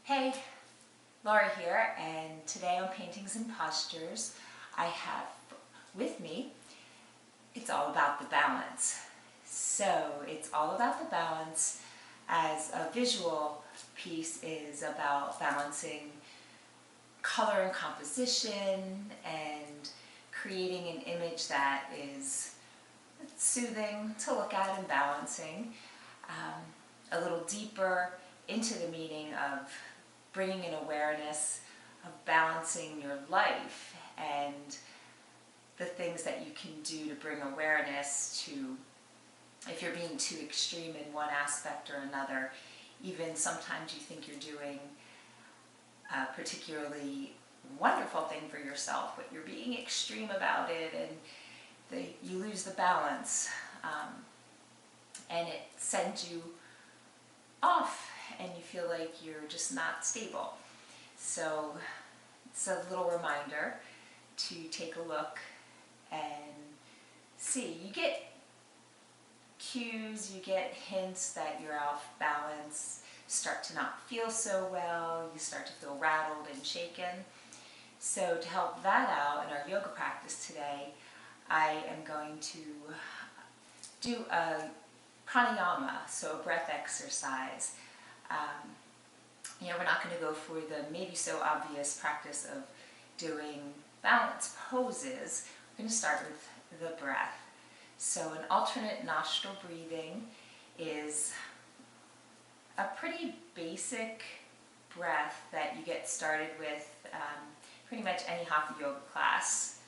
Hey, Lauri here, and today on Paintings and Postures, I have with me, it's all about the balance. So it's all about the balance as a visual piece is about balancing color and composition and creating an image that is soothing to look at and balancing. A little deeper into the meaning of bringing an awareness of balancing your life and the things that you can do to bring awareness to if you're being too extreme in one aspect or another. Even sometimes you think you're doing a particularly wonderful thing for yourself, but you're being extreme about it and you lose the balance and it sends you off and you feel like you're just not stable. So it's a little reminder to take a look and see. You get cues, you get hints that you're off balance, start to not feel so well, you start to feel rattled and shaken. So to help that out in our yoga practice today, I am going to do a Pranayama, so a breath exercise. We're not going to go for the maybe so obvious practice of doing balance poses. We're going to start with the breath. So an alternate nostril breathing is a pretty basic breath that you get started with pretty much any hatha yoga class.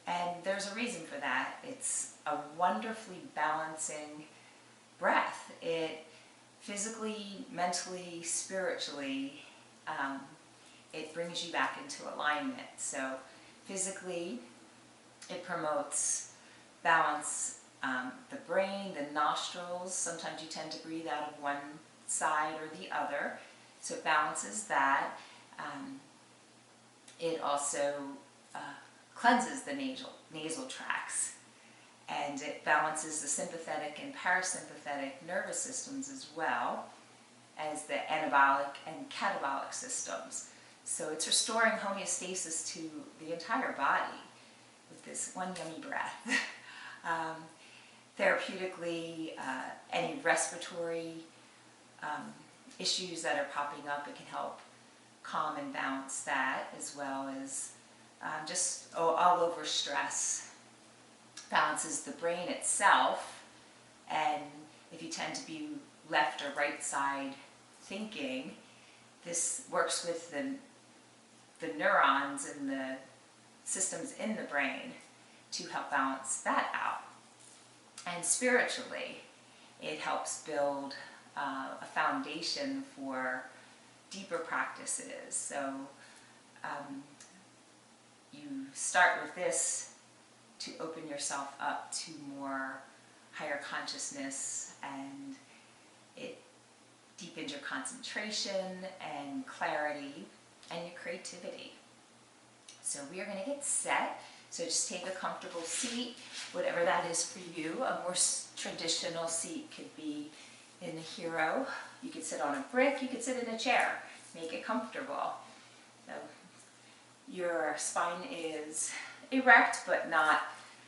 And there's a reason for that. It's a wonderfully balancing breath. It physically, mentally, spiritually, it brings you back into alignment. So physically, it promotes balance, the brain, the nostrils. Sometimes you tend to breathe out of one side or the other, so it balances that. It also cleanses the nasal tracts, and it balances the sympathetic and parasympathetic nervous systems as well as the anabolic and catabolic systems. So it's restoring homeostasis to the entire body with this one yummy breath. Therapeutically, any respiratory issues that are popping up, it can help calm and balance that, as well as just all over stress. Balances the brain itself, and if you tend to be left or right side thinking, this works with the neurons and the systems in the brain to help balance that out. And spiritually, it helps build a foundation for deeper practices. So you start with this to open yourself up to more higher consciousness, and it deepens your concentration and clarity and your creativity. So we are going to get set. So just take a comfortable seat, whatever that is for you. A more traditional seat could be in a hero. You could sit on a brick, you could sit in a chair. Make it comfortable. So your spine is erect but not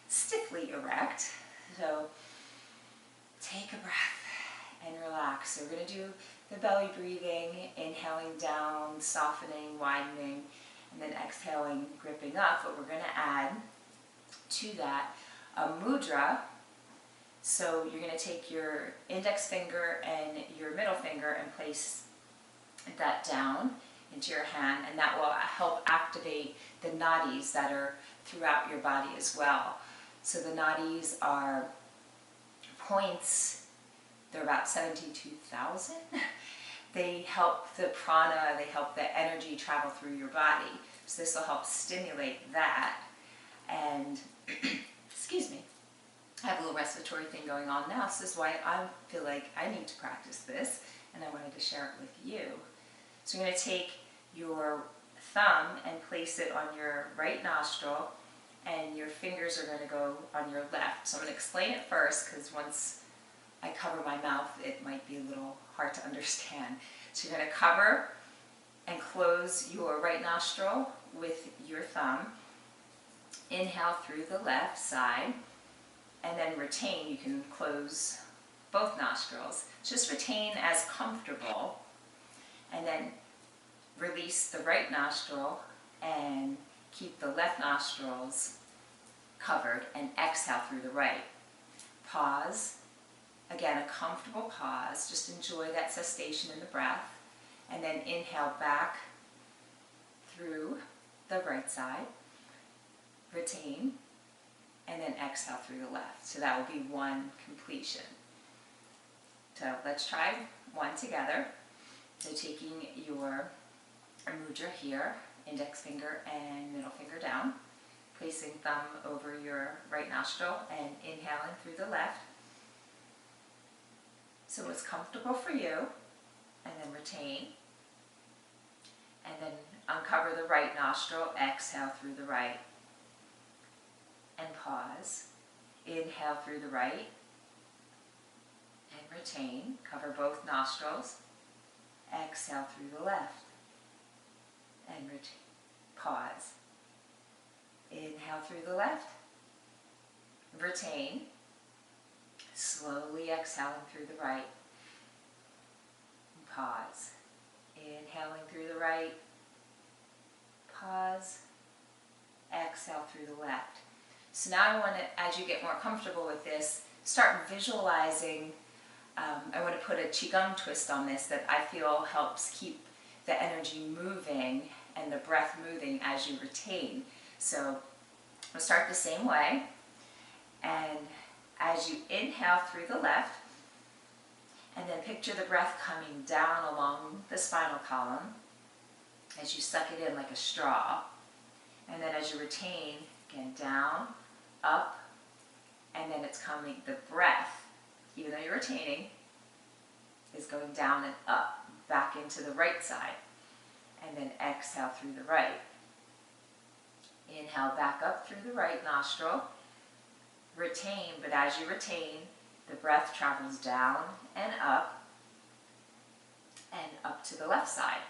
stiffly erect. So take a breath and relax. So we're going to do the belly breathing, inhaling down, softening, widening, and then exhaling, gripping up. But we're going to add to that a mudra. So you're going to take your index finger and your middle finger and place that down into your hand, and that will help activate the nadis that are throughout your body as well. So the nadis are points, they're about 72,000. They help the prana, they help the energy travel through your body. So this will help stimulate that. And, excuse me, I have a little respiratory thing going on now, so this is why I feel like I need to practice this, and I wanted to share it with you. So you're going to take your thumb and place it on your right nostril, and your fingers are going to go on your left. So I'm going to explain it first, because once I cover my mouth, it might be a little hard to understand. So you're going to cover and close your right nostril with your thumb. Inhale through the left side, and then retain. You can close both nostrils. Just retain as comfortable, and then release the right nostril and keep the left nostrils covered and exhale through the right. Pause. Again, a comfortable pause. Just enjoy that cessation in the breath. And then inhale back through the right side. Retain. And then exhale through the left. So that will be one completion. So let's try one together. So taking your mudra here, index finger and middle finger down, placing thumb over your right nostril and inhaling through the left. So what's comfortable for you, and then retain. And then uncover the right nostril, exhale through the right. And pause. Inhale through the right. And retain. Cover both nostrils. Exhale through the left. And retain. Pause. Inhale through the left. Retain. Slowly exhaling through the right. Pause. Inhaling through the right. Pause. Exhale through the left. So now I want to, as you get more comfortable with this, start visualizing. I want to put a Qigong twist on this that I feel helps keep the energy moving and the breath moving as you retain. So we'll start the same way. And as you inhale through the left, and then picture the breath coming down along the spinal column as you suck it in like a straw. And then as you retain, again, down, up, and then it's coming, the breath, even though you're retaining, is going down and up, back into the right side. And then exhale through the right. Inhale back up through the right nostril. Retain, but as you retain, the breath travels down and up to the left side.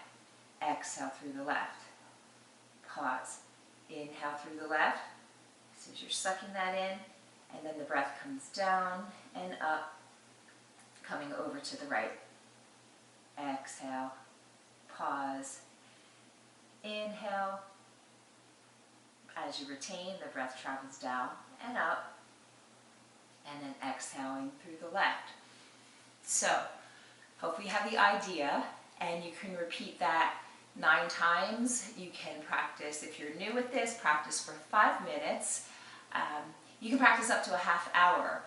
Exhale through the left. Pause. Inhale through the left. So as you're sucking that in, and then the breath comes down and up, coming over to the right. Exhale. Pause. Inhale. As you retain, the breath travels down and up, and then exhaling through the left. So, hope you have the idea, and you can repeat that 9 times. You can practice, if you're new with this, practice for 5 minutes. You can practice up to a half hour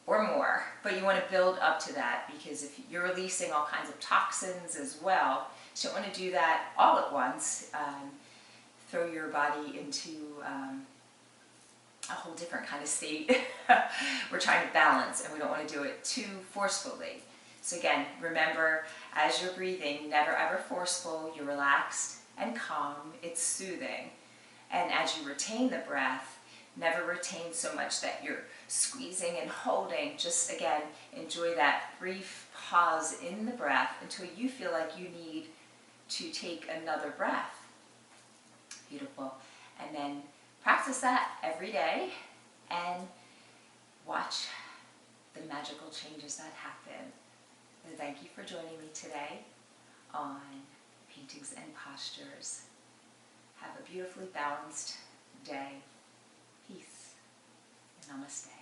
or more, but you want to build up to that, because if you're releasing all kinds of toxins as well, you don't want to do that all at once. Throw your body into a whole different kind of state. We're trying to balance, and we don't want to do it too forcefully. So again, remember, as you're breathing, never ever forceful. You're relaxed and calm. It's soothing. And as you retain the breath, never retain so much that you're squeezing and holding. Just, again, enjoy that brief pause in the breath until you feel like you need to take another breath. Beautiful. And then practice that every day and watch the magical changes that happen. And thank you for joining me today on Paintings and Postures. Have a beautifully balanced day. Peace and namaste.